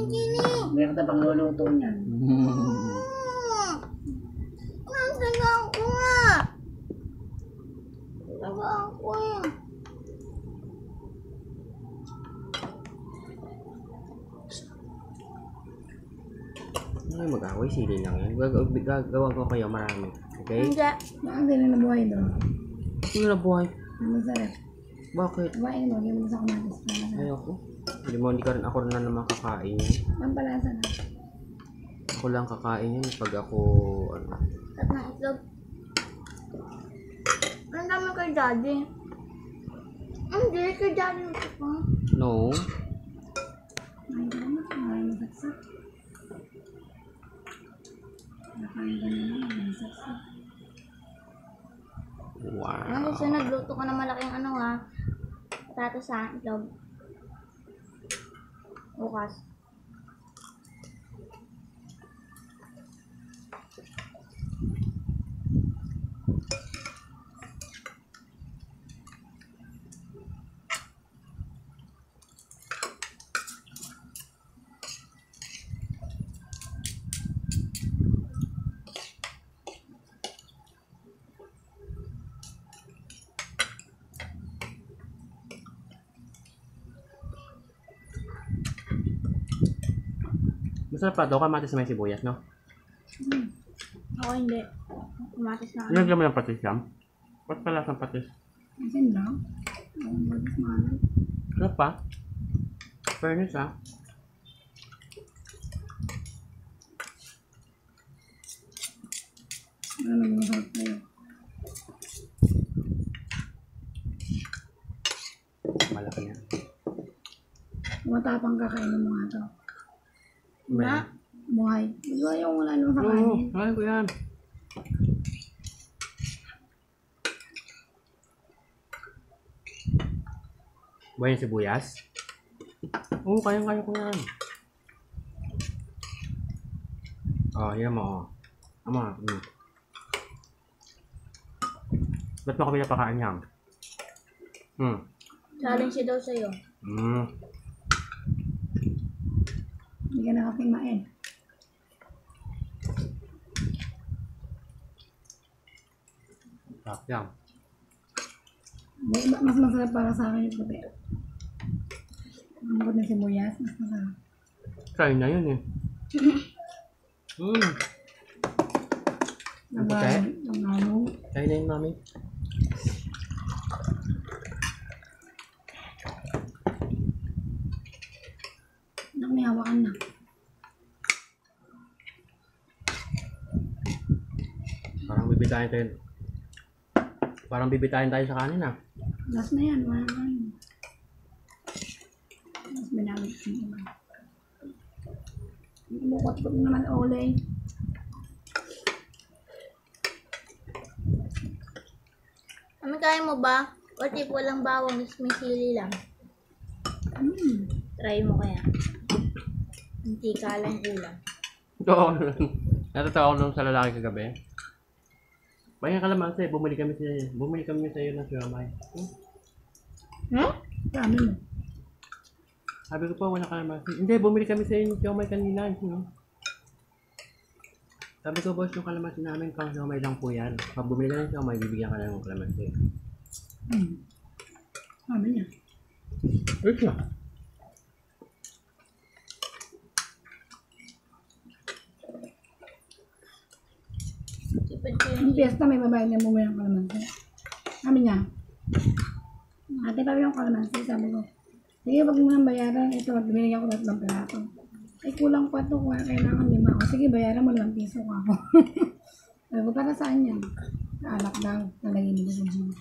Hindi ka pang luluto niyan. Nagsagaan ko nga. Nagsagaan ko yan. Ay, mag-away, sili lang yan. Gagawa ko kayo marami. Okay? Hindi. Hindi na nabuhay doon. Hindi na buhay. Masarap. Bakit? Kumain mo, hindi mo sa kamatis. Ayoko. Hindi ka rin ako na naman kakain yan. Pampalasa na. Ako lang kakain yan pag ako, ano. At na itlog. Ang dami kay daddy. Hindi, kay daddy ito pa. No. Ay, gano'n. Maraming masaksak. Nakain ka na lang. Masaksak. Wow. Ang gusto nagluto ko ng malaking ano ha. Patatas sa itlog. Bukas. Masarap pa daw kamatis may sibuyas, no? Ako hindi. Kumatis na ano. Nilagyan mo ng patis yan? Ba't pala sa patis? Asin lang. Ang bagis malam. Sarap pa. Fairness, ha? Ano naman masarap tayo. Malaki yan. Matapang kakainin mo nga ito. Na? Buhay. Diba yung wala naman sa kanin? Oo, kaya ko yan. Buhay yung sibuyas? Oo, kaya ko yan. Yan mo, Ama, Ba't mo kami napakain yan? Challenge daw sa'yo. Hindi ka nakapimain. Sarap yan. Mas masarap para sa akin yung puti. Ang bukod ng sibuyas, mas masarap. Kain na yun eh. Nangano. Kain na yun, mami. May hawakan na. Parang bibitayin tayo sa kanin, ah. Last na yan. Wala na yun. Mas binamit ko naman. Umukot ko naman ulay. Ano kaya mo ba? What if walang bawang, is may sili lang? Try mo kaya. Hindi ka lang ulam. Oo. Natatawa ko lang sa lalaki kagabi. Bayan kalamansi, bumili kami sa iyo ng siomay. Dami mo. Sabi ko po, wala kalamansi. Hindi, bumili kami sa iyo ng siomay kanina. Sabi ko, boss, yung kalamansi namin, pang siomay lang po yan. Pag bumili ka ng siomay, bibigyan ka na ng kalamansi. Dami niya. Wait na. Yung piyesta may babae na bumili ng kalamansi. Sabi niya, ate pa yung kalamansi, sabi ko. Sige, wag mo nang bayaran. Ito, binigyan ko lahat ng perato. Ay, kulang pa ito. Kailangan 5 ako. Sige, bayaran mo 5 piso ko ako. Sabi ko, para saan yan? Alak daw. Nalagay nito sa gym.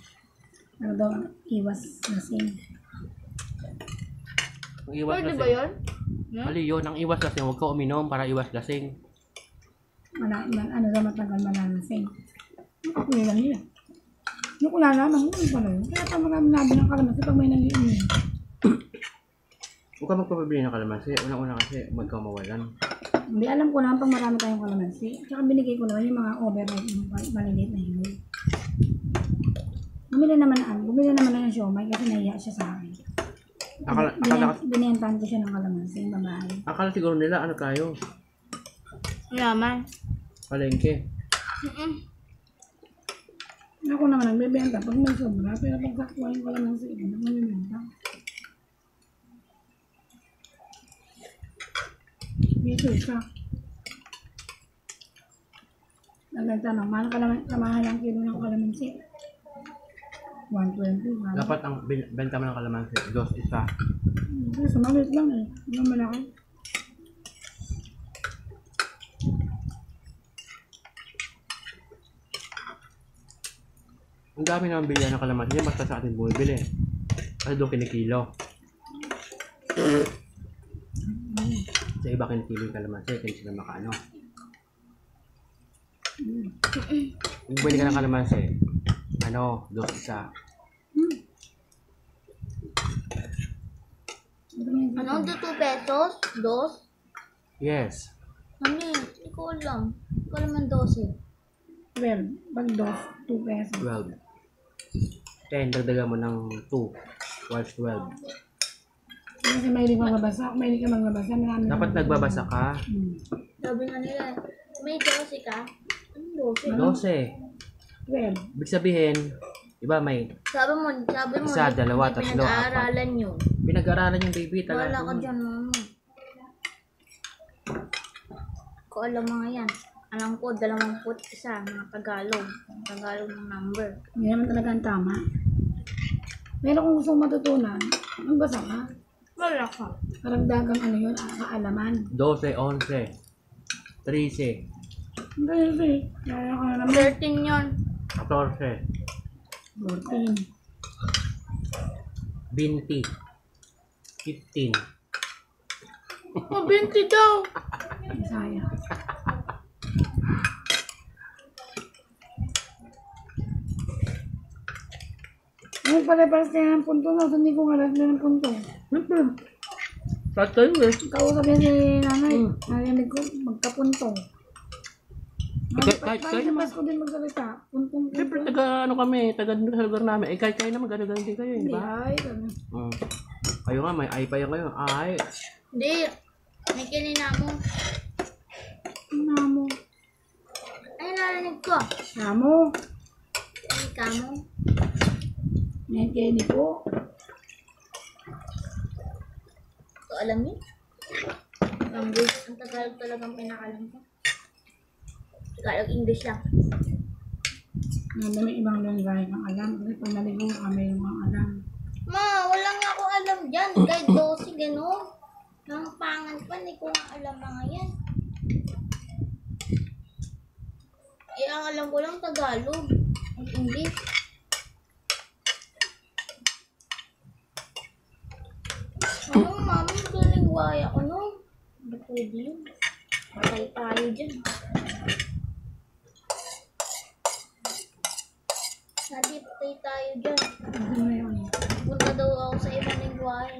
Ano daw, iwas lasing. Pwede ba yun? Mali yun, ang iwas lasing. Huwag ka uminom para iwas lasing. Ano daw matagal malalasing. Nakakuli lang nila. Yung kulalaman, hindi pala yun. Kaya pa marami nabi ng kalamansi pag may nag-iinom. Huwag ka magpapabili ng kalamansi. Unang-una kasi magkamawalan. Hindi, alam ko naman pag marami tayong kalamansi. Tsaka binigay ko naman yung mga overripe, yung maliliit na hinog. Bumili naman na yung siomay kasi nahiya siya sa akin. Binentahan ko siya ng kalamansi, yung babae. Akala siguro nila, ano tayo? Yaman. Palengke. Ako naman nagbebenta pag may sobra, pero pag kakuha yung kalamansi, hindi naman nagbebenta. May suka. Nagtanong, mahal ang kilo ng kalamansi. 120. Dapat ang benta mo ng kalamansi, dos isa. Kasi maliit lang eh. Hindi naman malaki. Ang dami naman bilihan ng kalamansi niya, basta sa atin bumibili. Kasi doon kinikilo. Sa iba kinikilo yung kalamansi, kaya sila makaano. Kung bili ka ng kalamansi, ano, dos isa. Ano? 2 pesos? 2? Yes. Ano yun? Hindi ko alam. Hindi ko alam ang 12. 12. Pag 2 pesos. 12. 10, dagdagan mo ng 2. What's 12? Kasi mahilig magbabasa. Mahilig ka magbabasa. Marami Dapat nagbabasa ka. Sabi nga nila, may 12 ka? Anong 12? 12. 12. Ibig sabihin, iba may Sabi mo, isa, dalawa, hindi tatlo, pinag-aaralan yun. pinag-aralan yung baby Wala talaga. ka dyan, mama. Ko alam mga yan. Alam ko, 21 mga Tagalog. Tagalog ng number. Hindi naman talaga ang tama. Pero kung gusto mong matutunan, magbasa ka. Wala ka. Karagdagang ano yun, kaalaman. 12, 11, 13, Kasi, kaya ka na naman. 13 yun. 14, 14. 20, 15. Oh, 20 daw. Bisaya. Ngayon pare-pares kaya ng punto na. Hindi ko alam na ng punto. Start kayo eh. Kausap yan si nanay. Narinig ko, magkapunto. Kahit Bakit sa Pasko din magsalita? Puntong punto. Siyempre, taga ano kami, taga dun sa lugar namin. Eh, kahit kayo naman, gano'n din kayo, di Hindi ba? ay. Ano. Kayo nga, may ay pa yan kayo. Ay. Hindi. May kinina mo. Namo. Ay, narinig ko. Namo. Ay, kamo. Ngayon kayo ni po. Ito alam niyo? Language. Ang Tagalog talagang pinakalam ko. Tagalog English lang. Ngayon may ibang lungay kang alam. Kasi pag naligo kami yung mga alam. Ma, wala nga ako alam dyan. Kahit 12, gano'n. Nang pangan pa, hindi ko nga alam mga yan. Eh, ang alam ko lang Tagalog. Ang English. Ano, mami, galing waya ko, no? Hindi pwede yun. Patay tayo dyan. Hindi, patay tayo dyan. Ano na yun? Punta daw ako sa ibang lingwahe.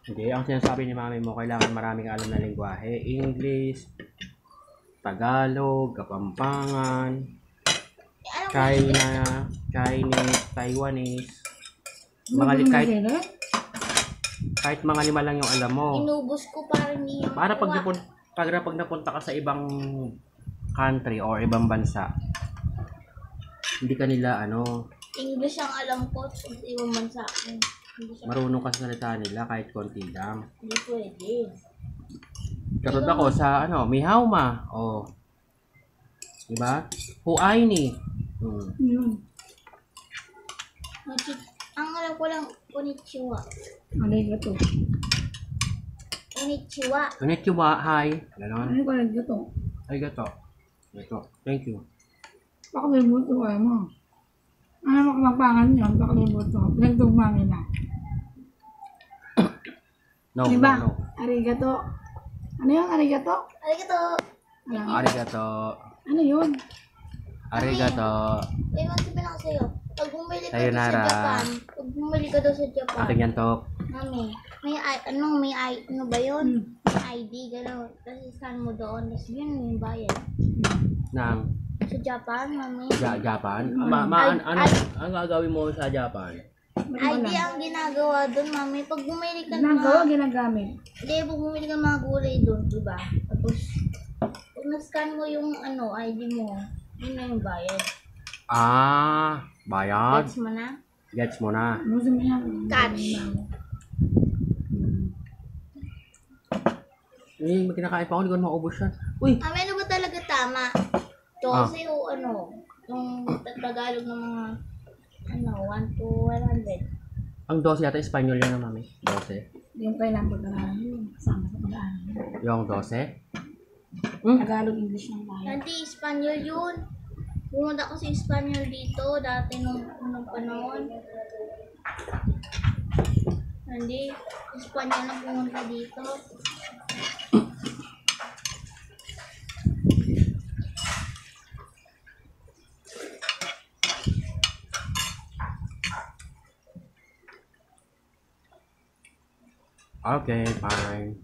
Hindi, ang sinasabi ni mami mo, kailangan maraming alam na lingwahe. English, Tagalog, Kapampangan, Ano China, Chinese, Taiwanese. Mga kahit mga 5 lang yung alam mo. inubos ko para hindi yung Para pag napunta ka sa ibang country or ibang bansa, hindi ka nila English ang alam ko sa ibang bansa. marunong ka sa salita nila kahit konti lang. Hindi pwede. Katulad ako sa Mihaw ma. Oh. Diba? Huay ni. Yun. Ang alam ko lang, konnichiwa. Alay ka to. Konnichiwa. Konnichiwa, hi. Ganon. Ano ko lang to? Ay, gato. Gato. Thank you. Pakalibot ko kaya mo. Ano mo kamagpangan yun? Pakalibot ko. Pinagtugma nila. No, Diba? no, no. Arigato. Ano yun? Arigato? Arigato. Alam. Arigato. Ano yun? Arigato. Eh, magsabi lang sa'yo. Pag bumili ka daw sa Sayonara. Japan, pag bumili ka daw sa Japan, Akin yan, Tok. mami, ano ba yun? May ID, gano'n. Tapos scan mo doon, tapos yun yung bayad. Nang Sa Japan, mami. Japan. Ano gagawin mo sa Japan? ID ang ginagawa doon, mami. Pag bumili ka ng Ginagawa, mga... ginagamit. Hindi, pag bumili ka ng mga gulay doon, diba? Tapos, pag na-scan mo yung ID mo, yun na yung bayad. Bayad. Gets mo na? Gets mo na. Gusto mo yan. Catch. Eh, may kinakain pa ako, hindi ko na maubos yan. Uy! Mami, ano ba talaga tama? 12 o yung Tagalog ng mga 1 to 100. Ang 12 yata, Espanyol yan na, mami. 12. Yung kailangan pag-aaral yun. Kasama sa pag-aaral. Yung 12? Tagalog, English lang tayo. Hindi, Espanyol yun. Pumunta ko sa Espanyol dito, dati nung unang panahon. Hindi, Espanyol na pumunta dito. Okay, fine.